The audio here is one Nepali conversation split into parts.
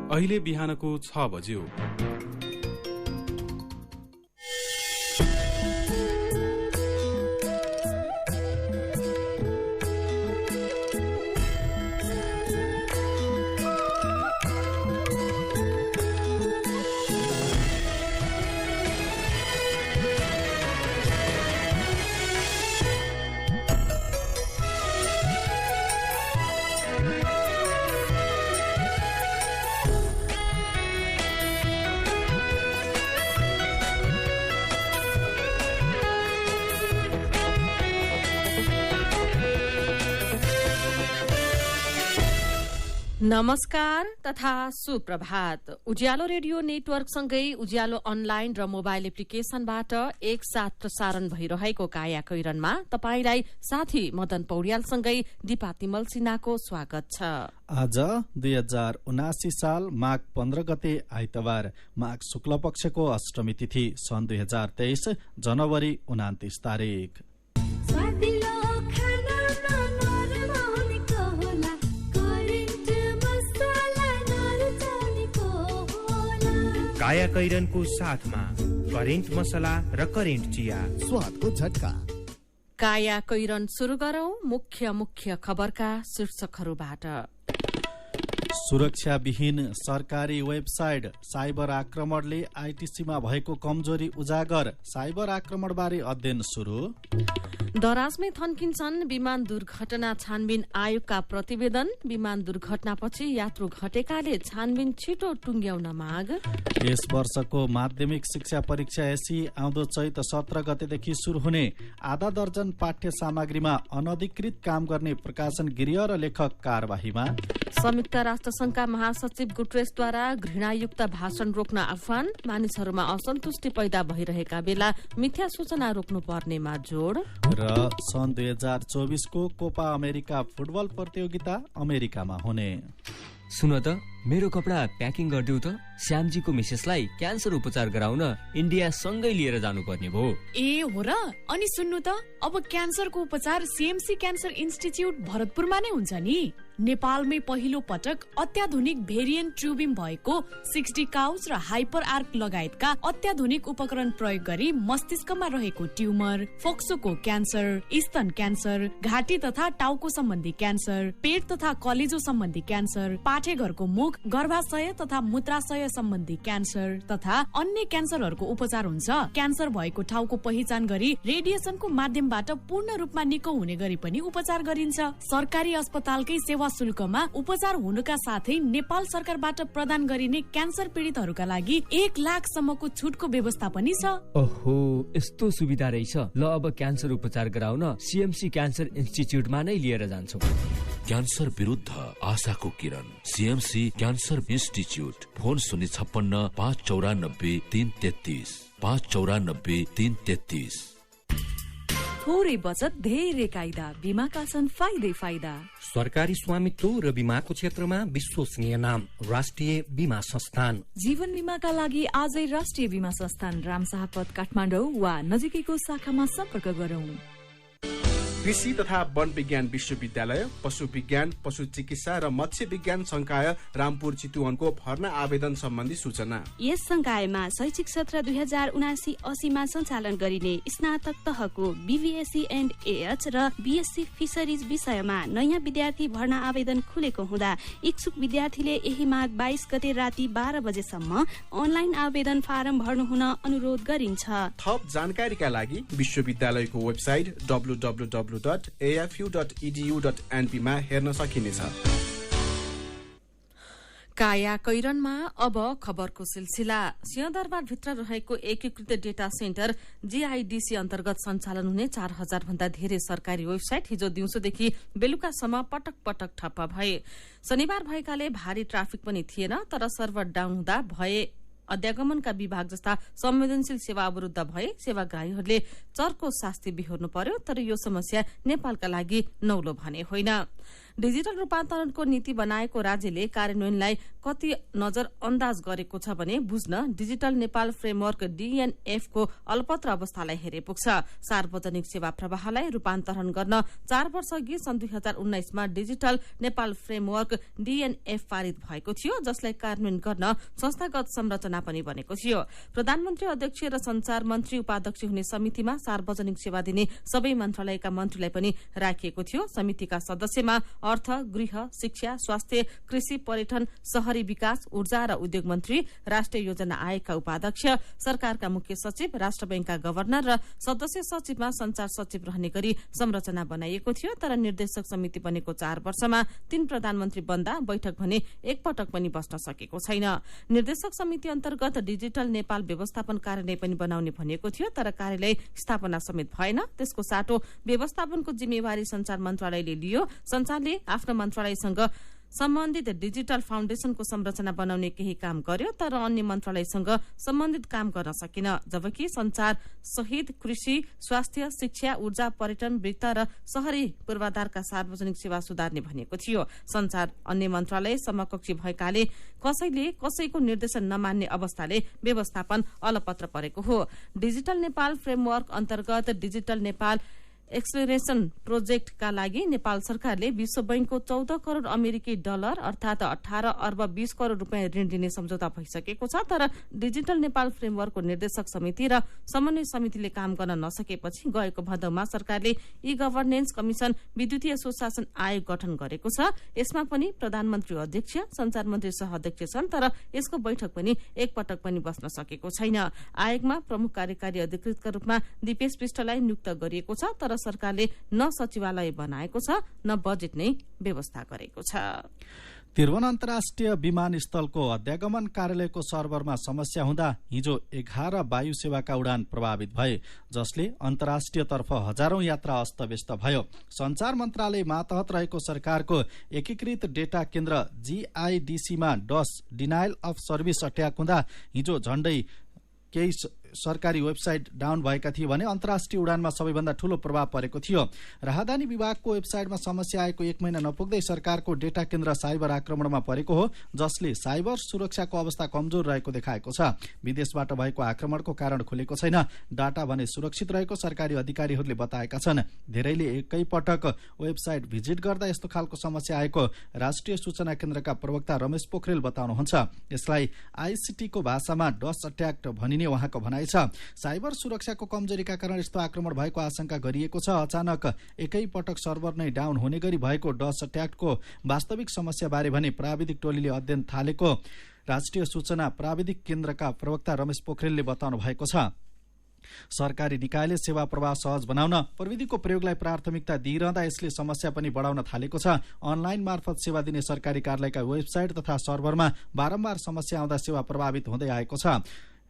अहिले बिहानको 6 बज्यो। नमस्कार तथा सुप्रभात। उज्यालो रेडियो नेटवर्कसँगै उज्यालो अनलाइन र मोबाइल एप्लिकेशनबाट एकसाथ प्रसारण भइरहेको काया कैरनमा तपाईंलाई साथी मदन पौड्यालसँगै दिपा तिमल सिन्हाको स्वागत छ। आज 2079 साल माघ 15 गते आइतबार, माघ शुक्ल पक्षको अष्टमी तिथि, सन् 2023 जनवरी 29 तारिक। काया कैरनको साथमा करेन्ट मसला र करेन्ट चिया, स्वादको झट्का। काया कैरन शुरू गरौं मुख्य खबरका शीर्षकहरूबाट। सुरक्षाविहीन सरकारी वेबसाइट, साइबर आक्रमणले आइटिसीमा भएको कमजोरी उजागर, साइबर आक्रमणबारे अध्ययन शुरू। दराजमै थन्किन्छन् विमान दुर्घटना छानबिन आयोगका प्रतिवेदन, विमान दुर्घटनापछि यात्रु घटेकाले छानबिन छिटो टुंग्याउन माग। यस वर्षको माध्यमिक शिक्षा परीक्षा एसी आउँदो चैत 17 गतेदेखि शुरू हुने, आधा दर्जन पाठ्य सामग्रीमा अनधिकृत काम गर्ने प्रकाशन गृह र लेखक कार्यवाहीमा। संयुक्त राष्ट्र संघका महासचिव गुटरेसद्वारा घृणायुक्त भाषण रोक्न आह्वान, मानिसहरूमा असन्तुष्टि पैदा भइरहेका बेला मिथ्या सूचना रोक्नुपर्नेमा जोड़। र सन् 2024 को कोपा अमेरिका फुटबल प्रतियोगिता अमेरिकामा हुने। सुन त, मेरो कपडा प्याकिङ गरिदेऊ त। श्यामजीको मिसेसलाई क्यान्सर उपचार गराउन इन्डिया सँगै लिएर जानुपर्ने भयो। ए हो र? अनि सुन्नु त, अब क्यान्सरको उपचार सीएमसी क्यान्सर इन्स्टिच्युट भरतपुरमा नै हुन्छ नि। नेपालमै पहिलो पटक अत्याधुनिक भेरिएन्ट ट्युबिङ भएको 60 काउच र हाइपर आर्क लगायतका अत्याधुनिक उपकरण प्रयोग गरी मस्तिष्कमा रहेको ट्युमर, फोक्सोको क्यान्सर, स्तन क्यान्सर, घाँटी तथा टाउको सम्बन्धी क्यान्सर, पेट तथा कलेजो सम्बन्धी क्यान्सर, पाठेघरको मुख, गर्भाशय तथा मूत्राशय सम्बन्धी क्यान्सर तथा अन्य क्यान्सरहरूको उपचार हुन्छ। क्यान्सर भएको ठाउँको पहिचान गरी रेडिएसनको माध्यमबाट पूर्ण रूपमा निको हुने गरी पनि उपचार गरिन्छ। सरकारी अस्पतालकै सेवा शुल्कमा उपचार हुनुका साथै नेपाल सरकारबाट प्रदान गरिने क्यान्सर पीडितहरूका लागि 1 लाखसम्मको छुटको व्यवस्था पनि छ। ओहो, यस्तो सुविधा रहेछ। ल, अब क्यान्सर उपचार गराउन सीएमसी क्यान्सर इन्स्टिच्युटमा नै लिएर जान्छौँ। क्यान्सर विरुद्ध आशाको किरण, सीएमसी क्यान्सर इन्स्टिच्युट। फोन 056 594 333 594 333। थोरै बचत धेरै कायदा, बीमाका छन् फाइदै फाइदा। सरकारी स्वामित्व र बीमाको क्षेत्रमा विश्वसनीय नाम राष्ट्रिय बीमा संस्थान। जीवन बीमाका लागि आजै राष्ट्रिय बीमा संस्थान रामशाहपथ काठमाडौँ वा नजिकैको शाखामा सम्पर्क गरौं। कृषि तथा वन विज्ञान विश्वविद्यालय, पशु विज्ञान, पशु चिकित्सा र मत्स्य विज्ञान संकाय रामपुर चितुवनको भर्ना आवेदन सम्बन्धी सूचना। यस संकायमा शैक्षिक सत्र 2079-80 मा सञ्चालन गरिने स्नातक तहको बीबीएससी एन्ड एएच र बीएससी फिशरिज विषयमा नयाँ विद्यार्थी भर्ना आवेदन खुलेको हुँदा इच्छुक विद्यार्थीले यही माघ 22 गते राति 12 बजेसम्म अनलाइन आवेदन फारम भर्नु हुन अनुरोध गरिन्छ। थप जानकारीका लागि विश्वविद्यालयको वेबसाइट www.afu.edu.np मा हेर्न सकिनेछ। काया कैरनमा अब खबरको सिलसिला। सिंहदरबारभित्र रहेको एकीकृत डेटा सेन्टर जीआईडीसी अन्तर्गत सञ्चालन हुने 4000 भन्दा धेरै सरकारी वेबसाइट हिजो दिउँसोदेखि बेलुकासम्म पटक पटक ठप्प भए। शनिबार भएकाले भारी ट्राफिक पनि थिएन, तर सर्भर डाउन हुँदा भए अध्यागमनका विभाग जस्ता संवेदनशील सेवा अवरुद्ध भए। सेवाग्राहीहरूले चर्को शास्ति बिहोर्नु पर्यो, तर यो समस्या नेपालका लागि नौलो भने होइन। डिजिटल रूपान्तरणको नीति बनाएको राज्यले कार्यान्वयनलाई कति नजरअन्दाज गरेको छ भने बुझ्न डिजिटल नेपाल फ्रेमवर्क DNF को अलपत्र अवस्थालाई हेरे पुग्छ। सार्वजनिक सेवा प्रवाहलाई रूपान्तरण गर्न 4 वर्ष अघि सन् 2019 मा डिजिटल नेपाल फ्रेमवर्क DNF पारित भएको थियो, जसलाई कार्यान्वयन गर्न संस्थागत संरचना पनि बनेको थियो। प्रधानमन्त्री, अध्यक्ष र संचार मन्त्री उपाध्यक्ष हुने समितिमा सार्वजनिक सेवा दिने सबै मन्त्रालयका मन्त्रीलाई पनि राखिएको थियो। समितिका सदस्यमा अर्थ, गृह, शिक्षा, स्वास्थ्य, कृषि, पर्यटन, शहरी विकास, ऊर्जा र उद्योग मन्त्री, राष्ट्रिय योजना आयोगका उपाध्यक्ष, सरकारका मुख्य सचिव, राष्ट्र बैंकका गभर्नर र सदस्य सचिवमा संचार सचिव रहने गरी संरचना बनाइएको थियो। तर निर्देशक समिति बनेको 4 वर्षमा 3 प्रधानमन्त्री बन्दा बैठक भने एक पटक पनि बस्न सकेको छैन। निर्देशक समिति अन्तर्गत डिजिटल नेपाल व्यवस्थापन कार्यालय पनि बनाउने भनिएको थियो, तर कार्यालय स्थापना समेत भएन। त्यसको साटो व्यवस्थापनको जिम्मेवारी संचार मन्त्रालयले लियो। संचारले आफ्नो मन्त्रालयसँग सम्बन्धित डिजिटल फाउन्डेशनको संरचना बनाउने केही काम गर्यो, तर अन्य मन्त्रालयसँग सम्बन्धित काम गर्न सकिन। जबकि संचार सहित कृषि, स्वास्थ्य, शिक्षा, ऊर्जा, पर्यटन, वित्त र शहरी पूर्वाधारका सार्वजनिक सेवा सुधार्ने भनिएको थियो। संचार अन्य मन्त्रालय समकक्षी भएकाले कसैले कसैको निर्देशन नमान्ने अवस्थाले व्यवस्थापन अलपत्र परेको हो। डिजिटल नेपाल फ्रेमवर्क अन्तर्गत डिजिटल नेपाल एक्सप्लोरेसन प्रोजेक्टका लागि नेपाल सरकारले विश्व बैंकको 14 करोड़ अमेरिकी डलर अर्थात 18 अर्ब 20 करोड़ रुपियाँ ऋण दिने सम्झौता भइसकेको छ। तर डिजिटल नेपाल फ्रेमवर्कको निर्देशक समिति र समन्वय समितिले काम गर्न नसकेपछि गएको भदौमा सरकारले ई गभर्नेन्स कमिशन विद्युतीय सुशासन आयोग गठन गरेको छ। यसमा पनि प्रधानमन्त्री, अध्यक्ष, संचार मन्त्री सह अध्यक्ष छन्, तर यसको बैठक पनि एक पटक पनि बस्न सकेको छैन। आयोगमा प्रमुख कार्यकारी अधिकृतका रूपमा दिपेश विष्टलाई नियुक्त गरिएको छ, तर सरकारले न सचिवालय बनाएको छ न बजेट नै व्यवस्था गरेको छ। त्रिभुवन अन्तर्राष्ट्रिय विमानस्थलको अध्यागमन कार्यालयको सर्भरमा समस्या हुँदा हिजो 11 वायु सेवाका उडान प्रभावित भए, जसले अन्तर्राष्ट्रिय तर्फ हजारौं यात्रा अस्तव्यस्त भयो। संचार मन्त्रालय मातहत रहेको सरकारको एकीकृत डेटा केन्द्र GIDC मा डस डिनायल अफ सर्भिस अट्याक हुँदा हिजो झण्डै केही सरकारी वेबसाइट डाउन भएका थिए भने अन्तर्राष्ट्रिय उडानमा सबैभन्दा ठूलो प्रभाव परेको थियो। राहदानी विभागको वेबसाइटमा समस्या आएको 1 महिना नपुग्दै सरकारको डेटा केन्द्र साइबर आक्रमणमा परेको हो, जसले साइबर सुरक्षाको अवस्था कमजोर रहेको देखाएको छ। विदेशबाट भएको आक्रमणको कारण खुलेको छैन। डाटा भने सुरक्षित रहेको सरकारी अधिकारीहरूले बताएका छन्। धेरैले एकै पटक वेबसाइट भिजिट गर्दा यस्तो खालको समस्या आएको राष्ट्रिय सूचना केन्द्रका प्रवक्ता रमेश पोखरेल बताउनुहुन्छ। यसलाई ICT को भाषामा डस अट्याक भनिने उहाँको भनाइ छ। साइबर सुरक्षाको कमजोरीका कारण यस्तो आक्रमण भएको आशंका गरिएको छ। अचानक एकै पटक सर्भर नै डाउन हुने गरी भएको डस अट्याकको वास्तविक समस्या बारे भने प्राविधिक टोलीले अध्ययन थालेको राष्ट्रिय सूचना प्राविधिक केन्द्रका प्रवक्ता रमेश पोखरेलले बताउनु भएको छ। सरकारी निकायले सेवा प्रवाह सहज बनाउन प्रविधिको प्रयोगलाई प्राथमिकता दिइरहँदा यसले समस्या पनि बढाउन थालेको छ। अनलाइन मार्फत सेवा दिने सरकारी कार्यालयका वेबसाइट तथा सर्भरमा बारम्बार समस्या आउँदा सेवा प्रभावित हुँदै आएको छ।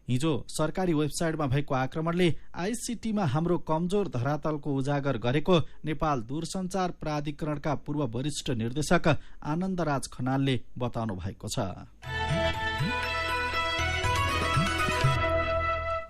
हिजो सरकारी वेबसाइटमा भएको आक्रमणले ICT मा हाम्रो कमजोर धरातलको उजागर गरेको नेपाल दूरसञ्चार प्राधिकरणका पूर्व वरिष्ठ निर्देशक आनन्दराज खनालले बताउनु भएको छ।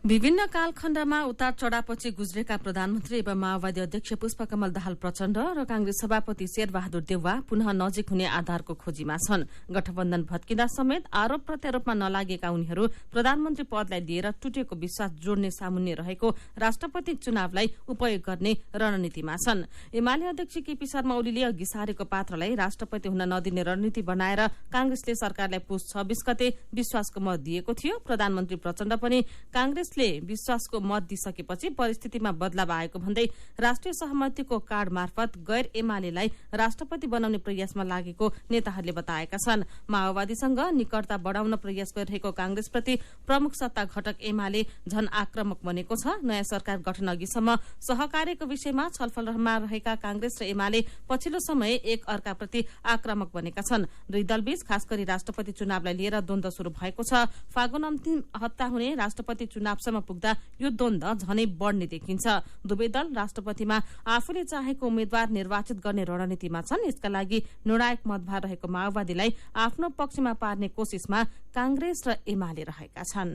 विभिन्न कालखण्डमा उतार चढ़ावपछि गुज्रेका प्रधानमन्त्री एवं माओवादी अध्यक्ष पुष्पकमल दाहाल प्रचण्ड र कांग्रेस सभापति शेरबहादुर देउवा पुनः नजिक हुने आधारको खोजीमा छन्। गठबन्धन भत्किँदा समेत आरोप प्रत्यारोपमा नलागेका उनीहरू प्रधानमन्त्री पदलाई लिएर टुटेको विश्वास जोड्ने सामुन्ने रहेको राष्ट्रपति चुनावलाई उपयोग गर्ने रणनीतिमा छन्। एमाले अध्यक्ष केपी शर्मा ओलीले अघि सारेको पात्रलाई राष्ट्रपति हुन नदिने रणनीति बनाएर कांग्रेसले सरकारलाई पुस 26 गते विश्वासको मत दिएको थियो। प्रधानमन्त्री प्रचण्ड पनि कांग्रेसले विश्वासको मत दिइसकेपछि परिस्थितिमा बदलाव आएको भन्दै राष्ट्रिय सहमतिको कार्ड मार्फत गैर एमालेलाई राष्ट्रपति बनाउने प्रयासमा लागेको नेताहरूले बताएका छन्। माओवादीसँग निकटता बढ़ाउन प्रयास गरिरहेको कांग्रेसप्रति प्रमुख सत्ता घटक एमाले झन आक्रामक बनेको छ। नयाँ सरकार गठन अघिसम्म सहकार्यको विषयमा छलफलमा रहेका कांग्रेस र एमाले पछिल्लो समय एक अर्काप्रति आक्रामक बनेका छन्। दुई दलबीच खास गरी राष्ट्रपति चुनावलाई लिएर द्वन्द्व शुरू भएको छ। फागुन अन्तिम हप्ता हुने राष्ट्रपति चुनावसम्म पुग्दा यो द्वन्द्व झनै बढ्ने देखिन्छ। दुवै दल राष्ट्रपतिमा आफूले चाहेको उम्मेद्वार निर्वाचित गर्ने रणनीतिमा छन्। यसका लागि निर्णायक मतभार रहेको माओवादीलाई आफ्नो पक्षमा पार्ने कोशिशमा कांग्रेस र एमाले रहेका छन्।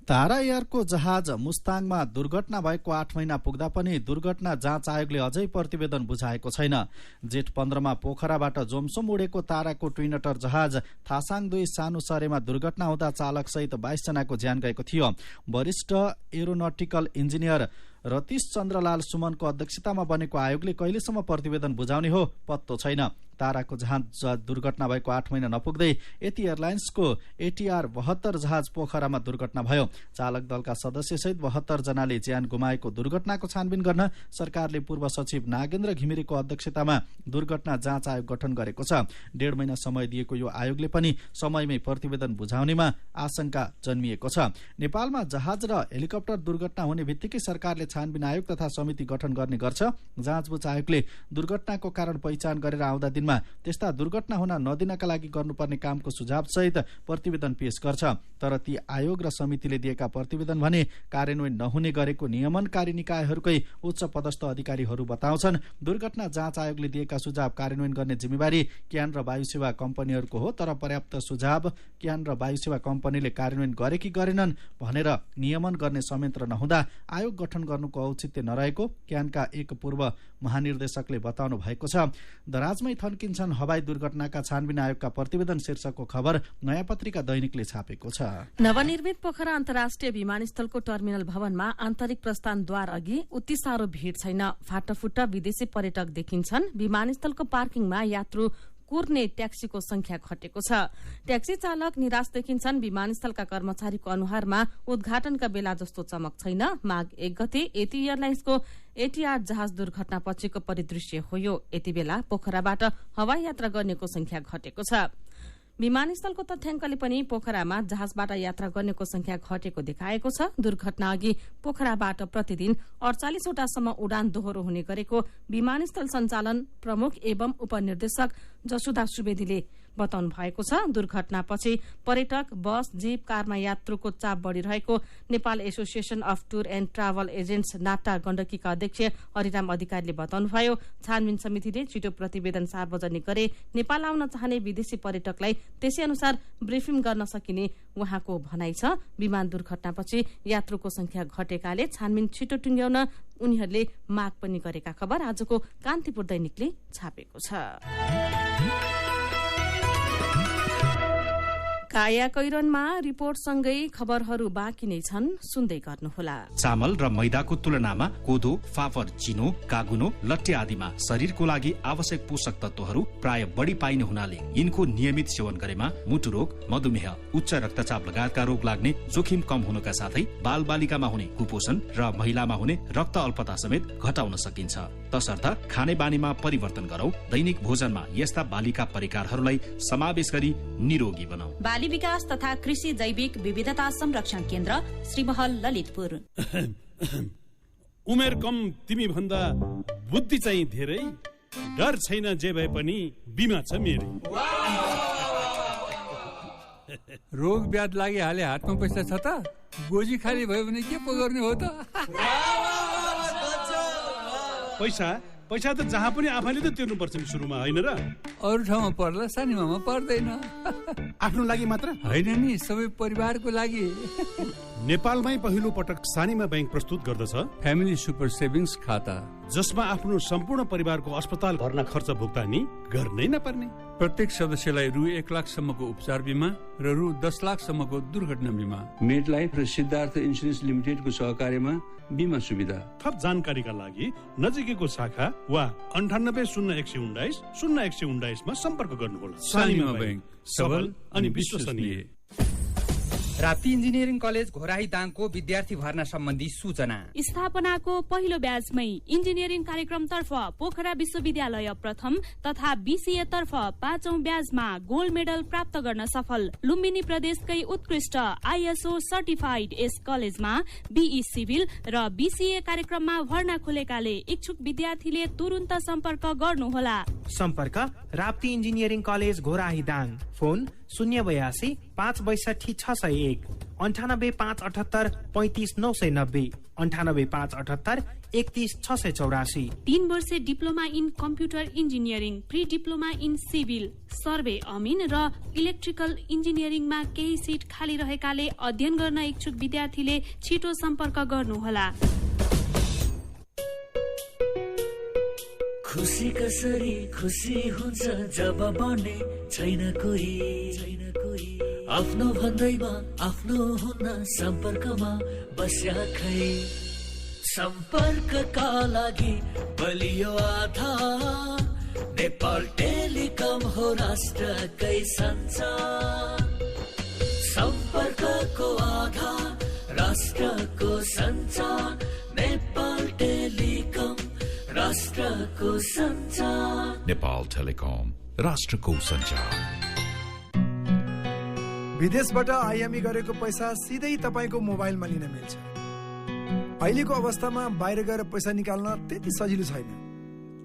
तारा एयरको जहाज मुस्ताङमा दुर्घटना भएको 8 महिना पुग्दा पनि दुर्घटना जाँच आयोगले अझै प्रतिवेदन बुझाएको छैन। जेठ 15मा पोखराबाट जोमसोम उडेको ताराको ट्विनटर जहाज थासाङ 2 सानो सरेमा दुर्घटना हुँदा चालक सहित 22 जनाको ज्यान गएको थियो। वरिष्ठ एरोनटिकल इन्जिनियर रतीश चन्द्रलाल सुमनको अध्यक्षतामा बनेको आयोगले कहिलेसम्म प्रतिवेदन बुझाउने हो पत्तो छैन। ताराको जहाज दुर्घटना भएको 8 महिना नपुग्दै यति एयरलाइन्सको एटीआर 72 जहाज पोखरामा दुर्घटना भयो। चालक दलका सदस्यसहित 72 जनाले ज्यान गुमाएको दुर्घटनाको छानबिन गर्न सरकारले पूर्व सचिव नागेन्द्र घिमिरेको अध्यक्षतामा दुर्घटना जाँच आयोग गठन गरेको छ। 1.5 महिना समय दिएको यो आयोगले पनि समयमै प्रतिवेदन बुझाउनेमा आशंका जन्मिएको छ। नेपालमा जहाज र हेलिकप्टर दुर्घटना हुने बित्तिकै सरकारले छानबिन आयोग तथा समिति गठन गर्ने गर्छ। जाँचबुझ आयोगले दुर्घटनाको कारण पहिचान गरेर आउँदा दिनमा त्यस्ता दुर्घटना हुन नदिनका लागि गर्नुपर्ने कामको सुझाव सहित प्रतिवेदन पेश गर्छ। तर ती आयोग र समितिले दिएका प्रतिवेदन भने कार्यान्वयन नहुने गरेको नियमनकारी निकायहरूकै उच्च पदस्थ अधिकारीहरू बताउँछन्। दुर्घटना जाँच आयोगले दिएका सुझाव कार्यान्वयन गर्ने जिम्मेवारी क्यान र वायुसेवा कम्पनीहरूको हो, तर पर्याप्त सुझाव क्यान र वायुसेवा कम्पनीले कार्यान्वयन गरे कि गरेनन् भनेर नियमन गर्ने संयन्त्र नहुँदा आयोग गठन गर्नुको औचित्य नरहेको क्यानका एक पूर्व महानिर्देशकले बताउनु भएको छ। दराजमै थन्किन्छन् हवाई दुर्घटनाका छानबिन आयोगका प्रतिवेदन शीर्षकको खबर नयाँ पत्रिका दैनिकले छापेको छ। नवनिर्मित पोखरा अन्तर्राष्ट्रिय विमानस्थलको टर्मिनल भवनमा आन्तरिक प्रस्थानद्वार अघि उति साह्रो भीड़ छैन। फाटाफुट्टा विदेशी पर्यटक देखिन्छन्। विमानस्थलको पार्किङमा यात्रु कुर्ने ट्याक्सीको संख्या घटेको छ। ट्याक्सी चालक निराश देखिन्छन्। विमानस्थलका कर्मचारीको अनुहारमा उद्घाटनका बेला जस्तो चमक छैन। माघ 1 गते यति एयरलाइन्सको एटीआर जहाज दुर्घटना पछिको परिदृश्य हो यो। यति बेला पोखराबाट हवाई यात्रा गर्नेको संख्या घटेको छ। विमानस्थलको तथ्याङ्कले पनि पोखरामा जहाजबाट यात्रा गर्नेको संख्या घटेको देखाएको छ। दुर्घटना अघि पोखराबाट प्रतिदिन 48 वटासम्म उडान दोहोरो हुने गरेको विमानस्थल सञ्चालन प्रमुख एवं उपनिर्देशक जसुदा सुवेदीले बताउनु भएको छ। दुर्घटनापछि पर्यटक, बस, जीप, कारमा यात्रुको चाप बढ़िरहेको Nepal association of tour and travel agents NAPTA गण्डकीका अध्यक्ष हरिराम अधिकारीले बताउनुभयो। छानबिन समितिले छिटो प्रतिवेदन सार्वजनिक गरे नेपाल आउन चाहने विदेशी पर्यटकलाई त्यसै अनुसार ब्रिफिङ गर्न सकिने उहाँको भनाइ छ। विमान दुर्घटनापछि यात्रुको संख्या घटेकाले छानबिन छिटो टुङ्ग्याउन उनीहरूले माग पनि गरेका खबर आजको कान्तिपुर दैनिकले छापेको छ। काया कैरनमा रिपोर्टसँगै खबरहरू बाँकी नै छन्, सुन्दै गर्नुहोला। चामल र मैदाको तुलनामा कोदो, फापर, चिनो, कागुनो, लट्टे आदिमा शरीरको लागि आवश्यक पोषक तत्वहरू प्राय बढी पाइने हुनाले यिनको नियमित सेवन गरेमा मुटु रोग, मधुमेह, उच्च रक्तचाप लगायतका रोग लाग्ने जोखिम कम हुनका साथै बाल बालिकामा हुने कुपोषण र महिलामा हुने रक्त अल्पता समेत घटाउन सकिन्छ। तसर्थ खाने बानीमा परिवर्तन गरौं। दैनिक भोजनमा यस्ता बालिका परिकारहरूलाई समावेश गरी निरोगी बनाऊ। बाली विकास तथा कृषि जैविक विविधता संरक्षण केन्द्र श्रीमहल ललितपुर। उमेर कम तिमी भन्दा बुद्धि चाहिँ धेरै, डर छैन जे भए पनि बिमा छ मेरो। रोग ब्याध लागिहाले हातमा पैसा छ त, गोजी खाली भयो भने के पो गर्ने हो त। पैसा त जहाँ पनि आफैले त तिर्नु पर्छ नि सुरुमा, होइन र? अरू ठाउँमा पर्ला, सानीमामा पर्दैन। आफ्नो लागि मात्र होइन नि, सबै परिवारको लागि। नेपालमै पहिलो पटक सानीमा बैंक प्रस्तुत गर्दछ फ्यामिली सुपर सेभिङ्स खाता, जसमा आफ्नो सम्पूर्ण परिवारको अस्पताल भर्ना खर्च भुक्तानी गर्नै नपर्ने। प्रत्येक सदस्यलाई रु 1 लाखसम्मको उपचार बिमा र रु 10 लाखसम्मको दुर्घटना बिमा। मेड लाइफ र सिद्धार्थ इन्सुरेन्स लिमिटेडको सहकार्यमा बिमा सुविधा। थप जानकारीका लागि नजिकैको शाखा वा 980119 मा सम्पर्क गर्नुहोला। सानीमा बैंक, सबल अनि विश्वसनीय। राप्ती इन्जिनियरिङ कलेज घोराही दाङको विद्यार्थी भर्ना सम्बन्धी सूचना। स्थापनाको पहिलो ब्याजमै इन्जिनियरिङ कार्यक्रमतर्फ पोखरा विश्वविद्यालय प्रथम तथा बीसीए तर्फ 5औं ब्याजमा गोल्ड मेडल प्राप्त गर्न सफल। लुम्बिनी प्रदेशकै उत्कृष्ट आईएसओ सर्टिफाइड यस कलेजमा बीई सिभिल र बीसीए कार्यक्रममा भर्ना खुलेकाले इच्छुक विद्यार्थीले तुरुन्त सम्पर्क गर्नुहोला। सम्पर्क Rapti engineering college Ghorahi Dang, phone 082 562 601। 98,578 35,990, 98,578 31,684। 3 वर्षे diploma in computer engineering, pre diploma in civil, survey अमिन र इलेक्ट्रिकल इन्जिनियरिङमा केही सिट खाली रहेकाले अध्ययन गर्न इच्छुक विद्यार्थीले छिटो सम्पर्क गर्नुहोला। खुसी कसरी खुसी हुन्छ जब बन्ने छैन कोही, आफ्नो भन्दैमा आफ्नो हुन सम्पर्कमा बस्या खै। सम्पर्कका लागि बलियो आधार नेपाल टेलिकम हो राष्ट्रकै सञ्चार। सम्पर्कको आधार राष्ट्रको सञ्चार, नेपाल टेलिकम राष्ट्रको सञ्चार। नेपाल टेलिकम राष्ट्रको सञ्चार। विदेशबाट आइएमई गरेको पैसा सिधै तपाईको मोबाइलमा लिन मिल्छ। अहिलेको अवस्थामा बाहिर गएर पैसा निकाल्न त्यति सजिलो छैन।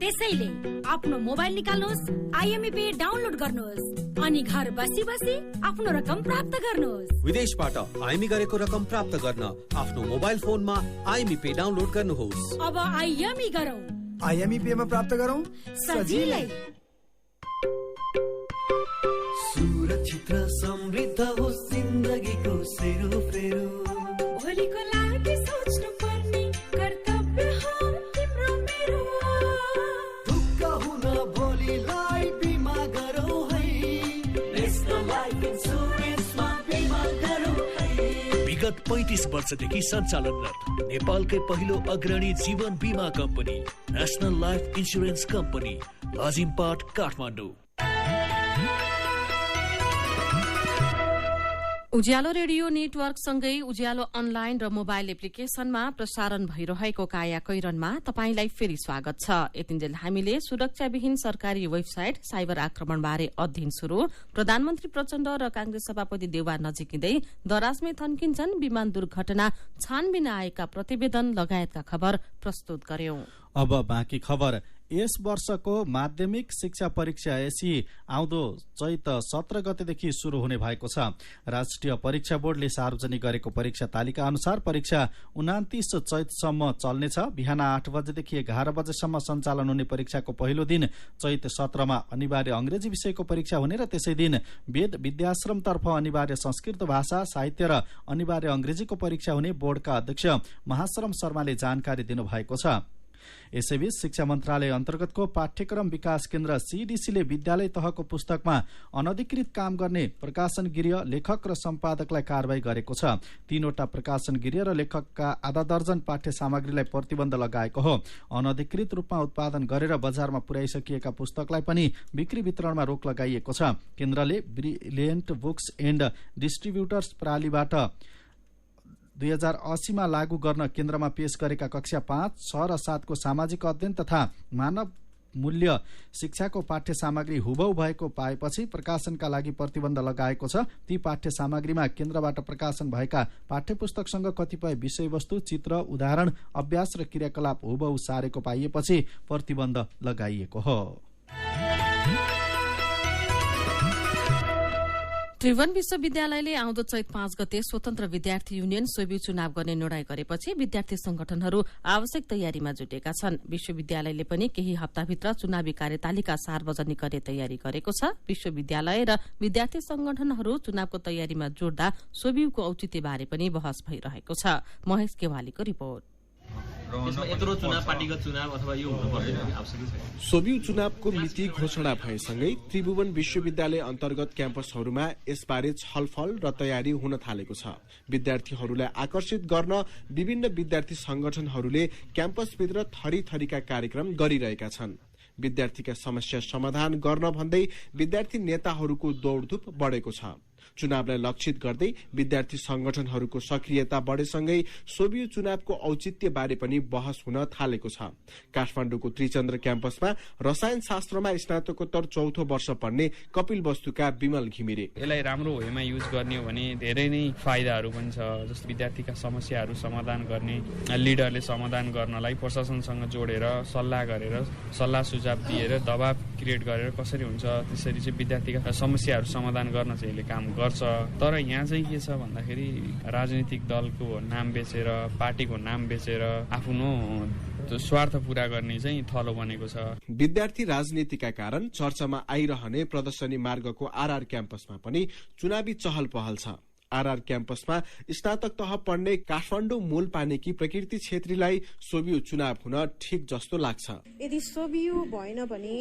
त्यसैले आफ्नो मोबाइल निकाल्नुहोस्, आइएमई पे डाउनलोड गर्नुहोस् अनि घर बसी बसी आफ्नो रकम प्राप्त गर्नुहोस्। विदेशबाट आइएमई गरेको रकम प्राप्त गर्न आफ्नो मोबाइल फोनमा आइएमई पे डाउनलोड गर्नुहोस्। अब आइएमई गरौँ, आइएमई पे मा प्राप्त गरौँ सजिलै। सुरक्षित र समृद्ध होस् जिन्दगीको सेरोफेरो, भोलिको लागि सोच्नु पर्ने कर्तव्य हो तिम्रो मेरो। ढुक्क हुन भोलिलाई बिमा गरौँ है, नेशनल लाइफ इन्स्योरेन्समा बिमा गरौँ है। विगत 35 वर्षदेखि सञ्चालनरत नेपालकै पहिलो अग्रणी जीवन बिमा company national life insurance company, Lazimpat, Kathmandu. Ujyaalo radio नेटवर्कसँगै उज्यालो अनलाइन र मोबाइल एप्लिकेशनमा प्रसारण भइरहेको काया कैरनमा तपाईंलाई फेरि स्वागत छ। यतिन्जेल हामीले सुरक्षाविहीन सरकारी वेबसाइट साइबर आक्रमणबारे अध्ययन शुरू, प्रधानमन्त्री प्रचण्ड र कांग्रेस सभापति देउवा नजिकिँदै दराजमै थन्किन्छन् विमान दुर्घटना छानबिन आएका प्रतिवेदन लगायतका खबर प्रस्तुत गर्यौं। अब बाँकी खबर। यस वर्षको माध्यमिक शिक्षा परीक्षा एसी आउँदो चैत 17 गतेदेखि शुरू हुने भएको छ। राष्ट्रिय परीक्षा बोर्डले सार्वजनिक गरेको परीक्षा तालिका अनुसार परीक्षा 29 चैतसम्म चल्नेछ। बिहान 8 बजेदेखि 11 बजेसम्म सञ्चालन हुने परीक्षाको पहिलो दिन चैत 17 मा अनिवार्य अंग्रेजी विषयको परीक्षा हुने र त्यसै दिन वेद विद्याश्रमतर्फ अनिवार्य संस्कृत भाषा साहित्य र अनिवार्य अंग्रेजीको परीक्षा हुने बोर्डका अध्यक्ष महाश्रम शर्माले जानकारी दिनुभएको छ। यसैबीच शिक्षा मन्त्रालय अन्तर्गतको पाठ्यक्रम विकास केन्द्र सीडीसीले विद्यालय तहको पुस्तकमा अनधिकृत काम गर्ने प्रकाशन गृह, लेखक र सम्पादकलाई कारवाही गरेको छ। 3वटा प्रकाशन गृह र लेखकका आधा दर्जन पाठ्य सामग्रीलाई प्रतिबन्ध लगाएको हो। अनधिकृत रूपमा उत्पादन गरेर बजारमा पुर्याइसकिएका पुस्तकलाई पनि बिक्री वितरणमा रोक लगाइएको छ। केन्द्रले ब्रिलियन्ट बुक्स एण्ड डिस्ट्रिब्युटर्स प्रणालीबाट 2080 मा लागू गर्न केन्द्रमा पेश गरेका कक्षा 5, 6 र 7 को सामाजिक अध्ययन तथा मानव मूल्य शिक्षाको पाठ्य सामग्री हुबहु भएको पाएपछि प्रकाशनका लागि प्रतिबन्ध लगाएको छ। ती पाठ्य सामग्रीमा केन्द्रबाट प्रकाशन भएका पाठ्य पुस्तकसँग कतिपय विषयवस्तु, चित्र, उदाहरण, अभ्यास र क्रियाकलाप हुबहु सारेको पाइएपछि प्रतिबन्ध लगाइएको हो। त्रिभुवन विश्वविद्यालयले आउँदो चैत 5 गते स्वतन्त्र विद्यार्थी युनियन सोबी चुनाव गर्ने निर्णय गरेपछि विद्यार्थी संगठनहरू आवश्यक तयारीमा जुटेका छन्। विश्वविद्यालयले पनि केही हप्ताभित्र चुनावी कार्यतालिका सार्वजनिक गर्ने तयारी गरेको छ। विश्वविद्यालय र विद्यार्थी संगठनहरू चुनावको तयारीमा जोड्दा सोबियुको औचित्यबारे पनि बहस भइरहेको छ। महेश केवालीको रिपोर्ट। सोबियु चुनावको मिति घोषणा भएसँगै त्रिभुवन विश्वविद्यालय अन्तर्गत क्याम्पसहरूमा यसबारे छलफल र तयारी हुन थालेको छ। विद्यार्थीहरूलाई आकर्षित गर्न विभिन्न विद्यार्थी संगठनहरूले क्याम्पसभित्र थरीथरीका कार्यक्रम गरिरहेका छन्। विद्यार्थीका समस्या समाधान गर्न भन्दै विद्यार्थी नेताहरूको दौडधुप बढेको छ। चुनावलाई लक्षित गर्दै विद्यार्थी संगठनहरूको सक्रियता बढेसँगै सोबियु चुनावको औचित्य बारे पनि बहस हुन थालेको छ। काठमाडौँको त्रिचन्द्र क्याम्पसमा रसायन शास्त्रमा स्नातकोत्तर 4थो वर्ष पढ्ने कपिल वस्तुका विमल घिमिरे यसलाई राम्रो वेमा युज गर्ने हो भने धेरै नै फाइदाहरू पनि छ। जस्तो विद्यार्थीका समस्याहरू समाधान गर्ने, लिडरले समाधान गर्नलाई प्रशासनसँग जोडेर सल्लाह गरेर सल्लाह सुझाव दिएर दबाव क्रिएट गरेर कसरी हुन्छ त्यसरी चाहिँ विद्यार्थीका समस्याहरू समाधान गर्न चाहिँ यसले काम गर्छ। तर यहाँ चाहिँ के छ भन्दाखेरि राजनीतिक दलको नाम बेचेर, पार्टीको नाम बेचेर आफ्नो स्वार्थ पूरा गर्ने चाहिँ थलो बनेको छ। विद्यार्थी राजनीतिका कारण चर्चामा आइरहने प्रदर्शनी मार्गको आरआर क्याम्पसमा पनि चुनावी चहल पहल छ। आरआर क्याम्पसमा स्नातक तह पढ्ने काठमाडौँ मूल पानीकी प्रकृति छेत्रीलाई सोभियु चुनाव हुन ठिक जस्तो लाग्छ। यदि सोभियु भएन भने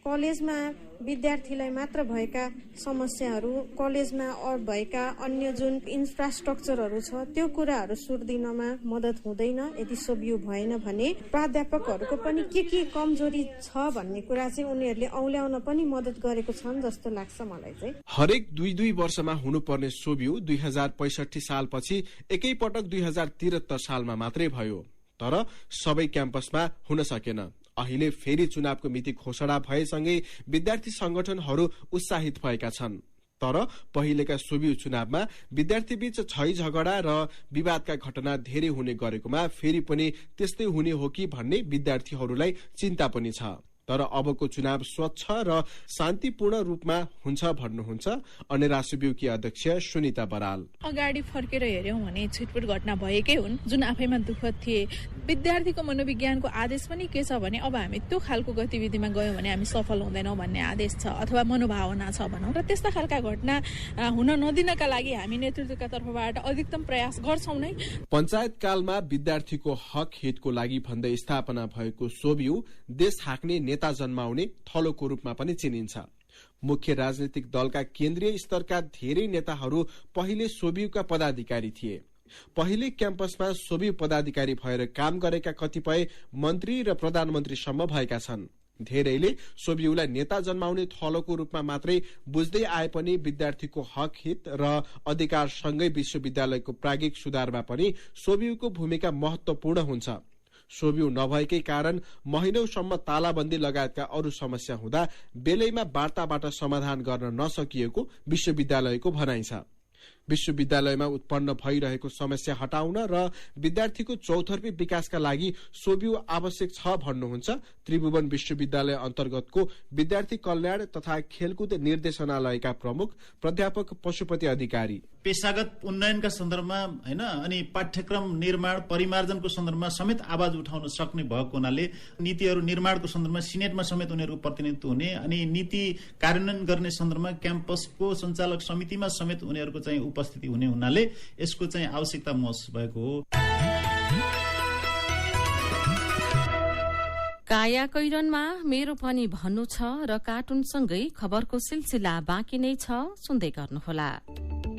कलेजमा विद्यार्थीलाई मात्र भएका समस्याहरू, कलेजमा भएका अन्य जुन इन्फ्रास्ट्रक्चरहरू छ त्यो कुराहरू सुर्दिनमा मद्दत हुँदैन। यदि सोभियु भएन भने प्राध्यापकहरूको पनि के कमजोरी छ भन्ने कुरा चाहिँ उनीहरूले औल्याउन पनि मद्दत गरेको छन् जस्तो लाग्छ मलाई चाहिँ। हरेक 2-2 वर्षमा हुनुपर्ने सोभियु 2065 सालपछि एकैपटक 2073 सालमा मात्रै भयो। तर सबै क्याम्पसमा हुन सकेन। अहिले फेरि चुनावको मिति घोषणा भएसँगै विद्यार्थी संगठनहरू उत्साहित भएका छन्। तर पहिलेका सोभियु चुनावमा विद्यार्थीबीच झै झगडा र विवादका घटना धेरै हुने गरेकोमा फेरि पनि त्यस्तै हुने हो कि भन्ने विद्यार्थीहरूलाई चिन्ता पनि छ। तर अबको चुनाव स्वच्छ र शान्तिपूर्ण रूपमा हुन्छ भन्नुहुन्छ अनेरा सोभियुकी अध्यक्ष सुनिता बराल। अगाडि फर्केर हेर्यौं भने छिटपुट घटना भएकै हुन् जुन आफैमा दुःखद थिए। विद्यार्थीको मनोविज्ञानको आदेश पनि के छ भने अब हामी त्यो खालको गतिविधिमा गयौं भने हामी सफल हुँदैनौं भन्ने आदेश छ अथवा मनोभावना छ भनौं। र त्यस्ता खालका घटना हुन नदिनका लागि हामी नेतृत्वका तर्फबाट अधिकतम प्रयास गर्छौं नै। पञ्चायत कालमा विद्यार्थीको हक हितको लागि भन्दै स्थापना भएको सोभियु देश हाँक्ने नेता जन्माउने थलोको रूपमा पनि चिनिन्छ। मुख्य राजनीतिक दलका केन्द्रीय स्तरका धेरै नेताहरू पहिले सोभियुका पदाधिकारी थिए। पहिले क्याम्पसमा सोभियु पदाधिकारी भएर काम गरेका कतिपय मन्त्री र प्रधानमन्त्रीसम्म भएका छन्। धेरैले सोभियुलाई नेता जन्माउने थलोको रूपमा मात्रै बुझ्दै आए पनि विद्यार्थीको हक हित र अधिकारसँगै विश्वविद्यालयको प्राज्ञिक सुधारमा पनि सोभियुको भूमिका महत्वपूर्ण हुन्छ। सोभियु नभएकै कारण महिनौसम्म तालाबन्दी लगायतका अरू समस्या हुँदा बेलैमा वार्ताबाट समाधान गर्न नसकिएको विश्वविद्यालयको भनाइ छ। विश्वविद्यालयमा उत्पन्न भइरहेको समस्या हटाउन र विद्यार्थीको चौतर्फी विकासका लागि सोभियु आवश्यक छ भन्नुहुन्छ त्रिभुवन विश्वविद्यालय अन्तर्गतको विद्यार्थी कल्याण तथा खेलकुद निर्देशनालयका प्रमुख प्राध्यापक पशुपति अधिकारी। पेशागत उन्नयनका सन्दर्भमा हैन अनि पाठ्यक्रम निर्माण परिमार्जनको सन्दर्भमा समेत आवाज उठाउन सक्ने भएको हुनाले नीतिहरू निर्माणको सन्दर्भमा सिनेटमा समेत उनीहरूको प्रतिनिधित्व हुने अनि नीति कार्यान्वयन गर्ने सन्दर्भमा क्याम्पसको सञ्चालक समितिमा समेत उनीहरूको चाहिँ उपस्थिति हुने हुनाले यसको चाहिँ आवश्यकता महसुस भएको हो। काया कैरनमा मेरो पनि भन्नु छ र कार्टुनसँगै खबरको सिलसिला बाँकी नै छ, सुन्दै गर्नुहोला।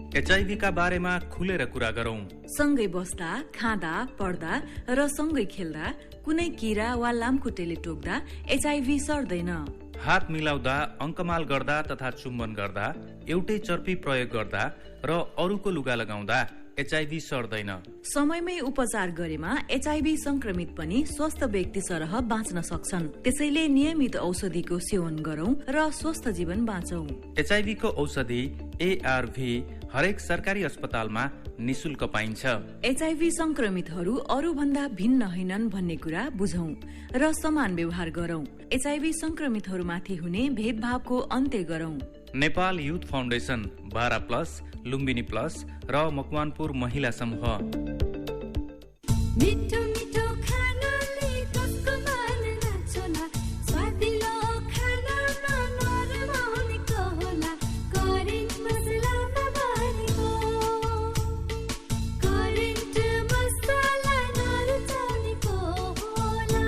एचआईभीका बारेमा खुलेर कुरा गरौं। सँगै बस्दा, खाँदा, पढ्दा र सँगै खेल्दा कुनै किरा वा लामखुट्टेले टोक्दा एचआईभी सर्दैन। हात मिलाउँदा, अङ्कमाल गर्दा तथा चुम्बन गर्दा, एउटै चर्पी प्रयोग गर्दा र अरूको लुगा लगाउँदा एचआईभी सर्दैन। समयमै उपचार गरेमा एचआईभी संक्रमित पनि स्वस्थ व्यक्ति सरह बाँच्न सक्छन्। त्यसैले नियमित औषधिको सेवन गरौं र स्वस्थ जीवन बाँचौं। एचआईभी को औषधि एआरभी हरेक सरकारी अस्पतालमा निशुल्क पाइन्छ। एचआईभी संक्रमितहरू अरू भन्दा भिन्न होइनन् भन्ने कुरा बुझौं र समान व्यवहार गरौं। एचआईभी संक्रमितहरूमाथि हुने भेदभावको अन्त्य गरौं। Nepal youth foundation, 12 plus, Lumbini plus र मकवानपुर महिला समूह। मिठो मिठो खानाले कसको मन नाच्ला, स्वादिलो खानामा नरमाउनेको होला, करेन्ट मसलामा भरेको, करेन्ट मसला नरुचाउनेको होला।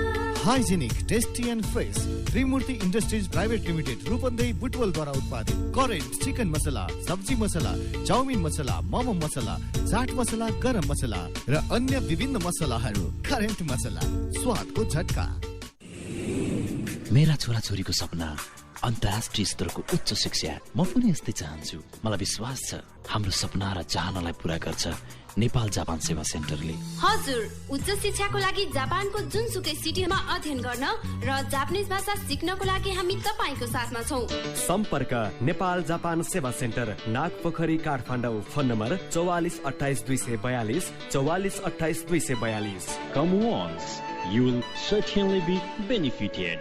Hygienic, tasty and fresh Trimurti industries private limited Rupandehi बुटवलद्वारा उत्पादित करेन्ट चिकन मसला, सब्जी मसला, चाउमिन मसला, मोमो मसला, चाट मसला, गरम मसला र अन्य विभिन्न मसलाहरू। करेन्ट मसला, स्वादको झट्का। मेरा छोराछोरीको सपना अन्तर्राष्ट्रिय स्तरको उच्च शिक्षा। म पनि यस्तै चाहन्छु। मलाई विश्वास छ हाम्रो सपना र चाहनालाई पूरा गर्छ नेपाल जापान सेवा सेन्टरले। हजुर, उच्च शिक्षाको लागि जापानको जुनसुकै सिटीमा अध्ययन गर्न र जापानिज भाषा सिक्नको लागि हामी तपाईको साथमा छौं। सम्पर्क Nepal Japan Seva center, Nagpokhari, Kathmandu. Phone number 44 28 242 44 28 242। Come once, you will certainly be benefited.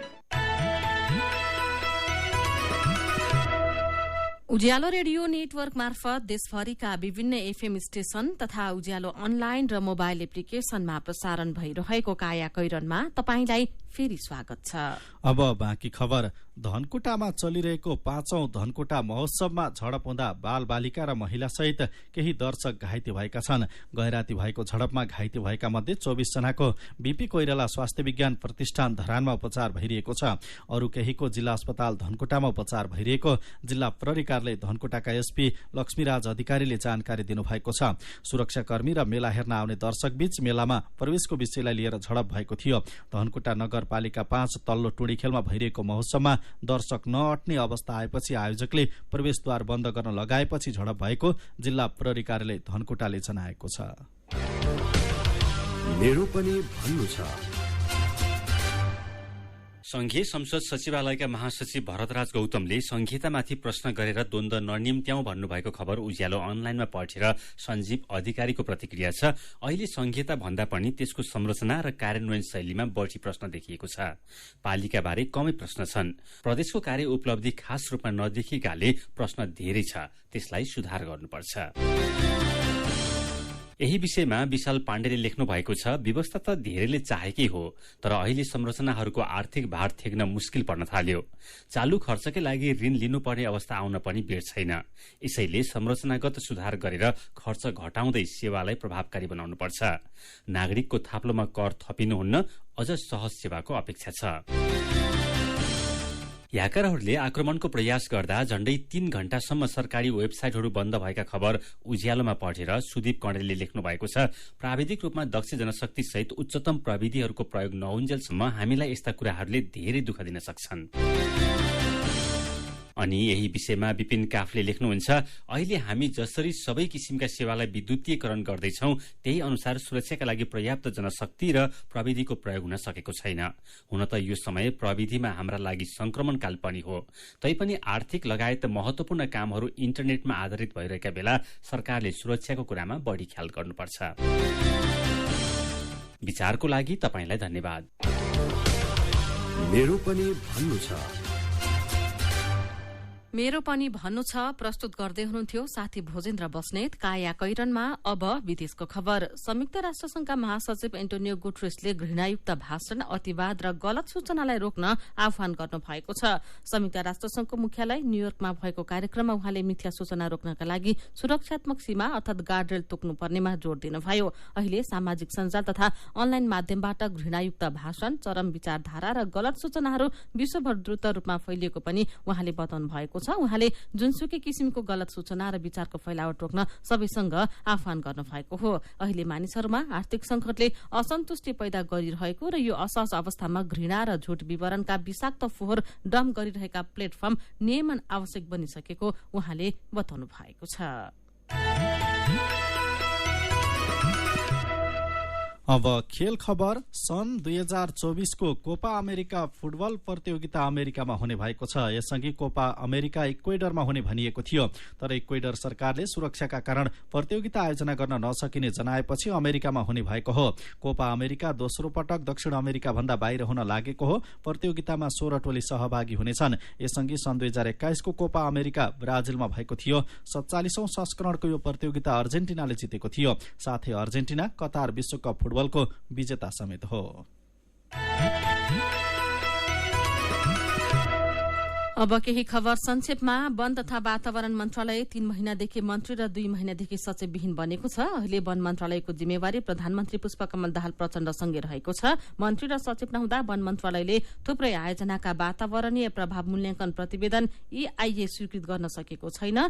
Ujyaalo radio network मार्फत देशभरिका विभिन्न एफएम स्टेशन तथा उज्यालो अनलाइन र मोबाइल एप्लिकेशनमा प्रसारण भइरहेको काया कैरनमा तपाईंलाई फेरि स्वागत छ। अब बाँकी खबर। धनकुटामा चलिरहेको 5औं धनकुटा महोत्सवमा झडप हुँदा बाल बालिका र महिला सहित केही दर्शक घाइते भएका छन्। गैराती भएको झडपमा घाइते भएका मध्ये 24 जनाको बीपी कोइराला स्वास्थ्य विज्ञान प्रतिष्ठान धरानमा उपचार भइरहेको छ। अरू केहीको जिल्ला अस्पताल धनकुटामा उपचार भइरहेको जिल्ला प्रहरी कार्यालय धनकुटाका एसपी लक्ष्मीराज अधिकारीले जानकारी दिनुभएको छ। सुरक्षाकर्मी र मेला हेर्न आउने दर्शक बीच मेलामा प्रवेशको विषयलाई लिएर झडप भएको थियो। धनकुटा नगरपालिका 5 तल्लो टुडीखेलमा भइरहेको महोत्सवमा दर्शक नअट्ने अवस्था आएपछि आयोजकले प्रवेशद्वार बन्द गर्न लगाएपछि झडप भएको जिल्ला प्रहरी कार्यालय धनकुटाले जनाएको छ। मेरो पनि भन्नु छ। संघीय संसद सचिवालयका महासचिव भरतराज गौतमले संहितामाथि प्रश्न गरेर द्वन्द्व ननिम्त्याउँ भन्नुभएको खबर उज्यालो अनलाइनमा पढेर सञ्जीव अधिकारीको प्रतिक्रिया छ। अहिले संहिता भन्दा पनि त्यसको संरचना र कार्यान्वयन शैलीमा बढी प्रश्न देखिएको छ। पालिकाबारे कमै प्रश्न छन्। प्रदेशको कार्य उपलब्धि खास रूपमा नदेखिएकाले प्रश्न धेरै छ, त्यसलाई सुधार गर्नुपर्छ। यही विषयमा विशाल पाण्डेले लेख्नु भएको छ। व्यवस्था त धेरैले चाहेकै हो, तर अहिले संरचनाहरूको आर्थिक भार थेग्न मुस्किल पर्न थाल्यो। चालू खर्चकै लागि ऋण लिनुपर्ने अवस्था आउन पनि बेर छैन। यसैले संरचनागत सुधार गरेर खर्च घटाउँदै सेवालाई प्रभावकारी बनाउनुपर्छ। नागरिकको थाप्लोमा कर थपिनुहुन्न, अझ सहज सेवाको अपेक्षा छ। ह्याकरहरूले आक्रमणको प्रयास गर्दा झण्डै 3 घण्टासम्म सरकारी वेबसाइटहरू बन्द भएका खबर उज्यालोमा पढेर सुदीप कणेलले लेख्नु भएको छ। प्राविधिक रूपमा दक्ष जनशक्ति सहित उच्चतम प्रविधिहरूको प्रयोग नहुन्जेलसम्म हामीलाई यस्ता कुराहरूले धेरै दुःख दिन सक्छन्। अनि यही विषयमा विपिन काफले लेख्नुहुन्छ, अहिले हामी जसरी सबै किसिमका सेवालाई विद्युतीकरण गर्दैछौं त्यही अनुसार सुरक्षाका लागि पर्याप्त जनशक्ति र प्रविधिको प्रयोग हुन सकेको छैन। हुन त यो समय प्रविधिमा हाम्रा लागि संक्रमणकाल पनि हो, तैपनि आर्थिक लगायत महत्वपूर्ण कामहरू इन्टरनेटमा आधारित भइरहेका बेला सरकारले सुरक्षाको कुरामा बढी ख्याल गर्नुपर्छ। विचारको लागि तपाईंलाई धन्यवाद। मेरो पनि भन्नु छ। मेरो पनि भन्नु छ प्रस्तुत गर्दै हुनुहुन्थ्यो साथी भोजेन्द्र बस्नेत। काया कैरनमा अब विदेशको खबर। संयुक्त राष्ट्रसंघका महासचिव एन्टोनियो गुटेरेसले घृणायुक्त भाषण, अतिवाद र गलत सूचनालाई रोक्न आह्वान गर्नु भएको छ। संयुक्त राष्ट्रसंघको मुख्यालय न्यूयोर्कमा भएको कार्यक्रममा उहाँले मिथ्या सूचना रोक्नका लागि सुरक्षात्मक सीमा अर्थात गार्डरेल तोक्नुपर्नेमा जोड़ दिनुभयो। अहिले सामाजिक सञ्जाल तथा अनलाइन माध्यमबाट घृणायुक्त भाषण, चरम विचारधारा र गलत सूचनाहरू विश्वभर द्रुत रूपमा फैलिएको पनि उहाँले बताउनु भएको छ। उहाँले जुनसुकै किसिमको गलत सूचना र विचारको फैलावट रोक्न सबैसँग आह्वान गर्नु भएको हो। अहिले मानिसहरूमा आर्थिक संकटले असन्तुष्टि पैदा गरिरहेको र यो असहज अवस्थामा घृणा र झुट विवरणका विषाक्त फोहोर डम्प गरिरहेका प्लेटफर्म नियमन आवश्यक बनिसकेको उहाँले बताउनु भएको छ। अब खेल खबर। सन् 2024 को कोपा अमेरिका फुटबल प्रतियोगिता अमेरिकामा हुने भएको छ। यसअघि कोपा अमेरिका इक्वेडरमा हुने भनिएको थियो, तर इक्वेडर सरकारले सुरक्षाका कारण प्रतियोगिता आयोजना गर्न नसकिने जनाएपछि अमेरिकामा हुने भएको हो। कोपा अमेरिका दोस्रो पटक दक्षिण अमेरिका भन्दा बाहिर हुन लागेको हो। प्रतियोगितामा 16 टोली सहभागी हुनेछन्। यसअघि सन् 2021 को कोपा अमेरिका ब्राजिलमा भएको थियो। 47औं संस्करणको यो प्रतियोगिता अर्जेन्टिनाले जितेको थियो। साथै अर्जेन्टिना कतार विश्वकप फुटबल को विजेता समेत हो। अब केही खबर संक्षेपमा। वन तथा वातावरण मन्त्रालय 3 महिनादेखि मन्त्री र 2 महिनादेखि सचिवविहीन बनेको छ। अहिले वन मन्त्रालयको जिम्मेवारी प्रधानमन्त्री पुष्पकमल दाहाल प्रचण्डसँगै रहेको छ। मन्त्री र सचिव नहुँदा वन मन्त्रालयले थुप्रै आयोजनाका वातावरणीय प्रभाव मूल्याङ्कन प्रतिवेदन EIA स्वीकृत गर्न सकेको छैन।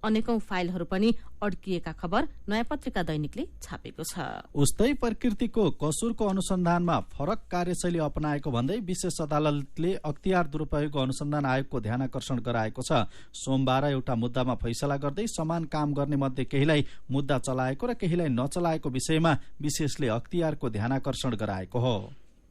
अनेकौं फाइलहरू पनि अड्किएका खबर नयाँ पत्रिका दैनिकले छापेको छ। उस्तै प्रकृतिको कसुरको अनुसन्धानमा फरक कार्यशैली अपनाएको भन्दै विशेष अदालतले अख्तियार दुरूपयोगको अनुसन्धान आयोगको ध्यानकर्षण गराएको छ। सोमबार एउटा मुद्दामा फैसला गर्दै समान काम गर्ने मध्ये केहीलाई मुद्दा चलाएको र केहीलाई नचलाएको विषयमा विशेषले अख्तियारको ध्यानकर्षण गराएको हो।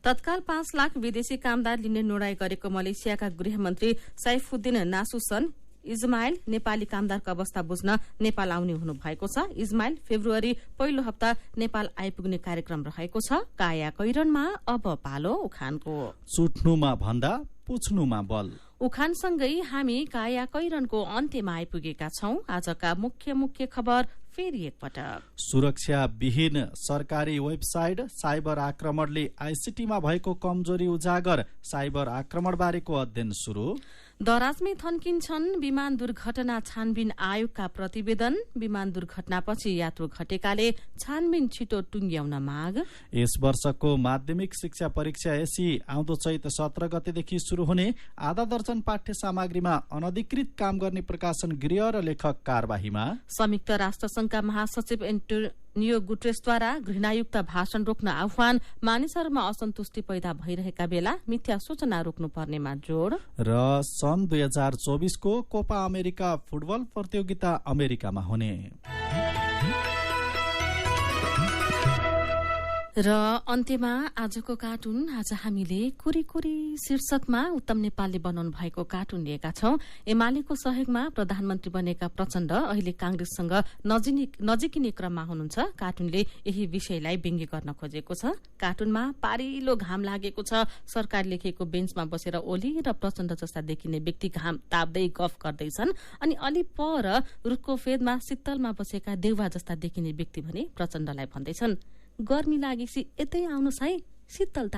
तत्काल 5 लाख विदेशी कामदार लिने निर्णय गरेको मलेसियाका गृहमन्त्री सैफुद्दिन नासुसन इजमाइल नेपाली कामदारको अवस्था बुझ्न नेपाल आउने हुनु भएको छ। इजमाइल फेब्रुअरी पहिलो हप्ता नेपाल आइपुग्ने कार्यक्रम रहेको छ। काया कैरनमा अब पालो उखानको। सुट्नुमा भन्दा पुछ्नुमा बल। उखानसँगै हामी काया कैरनको अन्त्यमा आइपुगेका छौं। आजका मुख्य खबर फेरि एकपटक। सुरक्षाविहीन सरकारी वेबसाइट, साइबर आक्रमणले आइसिटीमा भएको कमजोरी उजागर, साइबर आक्रमणबारेको अध्ययन सुरु। दराजमै थन्किन्छन् विमान दुर्घटना छानबिन आयोगका प्रतिवेदन, विमान दुर्घटनापछि यात्रु घटेकाले छानबिन छिटो टुंग्याउन माग। यस वर्षको माध्यमिक शिक्षा परीक्षा एसी आउँदो चैत 17 गतेदेखि शुरू हुने, आधा दर्जन पाठ्य सामग्रीमा अनधिकृत काम गर्ने प्रकाशन गृह र लेखक कार्यवाहीमा। संयुक्त राष्ट्र संघका महासचिव एन्टोनियो गुटेरेसद्वारा घृणायुक्त भाषण रोक्न आह्वान, मानिसहरूमा असन्तुष्टि पैदा भइरहेका बेला मिथ्या सूचना रोक्नुपर्नेमा जोड़। र सन् 2024 को कोपा अमेरिका फुटबल प्रतियोगिता अमेरिकामा हुने। र अन्त्यमा आजको कार्टुन। आज हामीले कुरी शीर्षकमा उत्तम नेपालले बनाउनु भएको कार्टुन लिएका छौं। एमालेको सहयोगमा प्रधानमन्त्री बनेका प्रचण्ड अहिले कांग्रेससँग नजिकिने क्रममा हुनुहुन्छ। कार्टुनले यही विषयलाई व्यङ्ग्य गर्न खोजेको छ। कार्टुनमा पारिलो घाम लागेको छ। सरकार लेखेको बेन्चमा बसेर ओली र प्रचण्ड जस्ता देखिने व्यक्ति घाम ताप्दै गफ गर्दैछन्। अनि अलि पर रुखको फेदमा शीतलमा बसेका देउवा जस्ता देखिने व्यक्ति भने प्रचण्डलाई भन्दैछन्, गर्मी लागेपछि यतै आउनुहोस् है, शीतल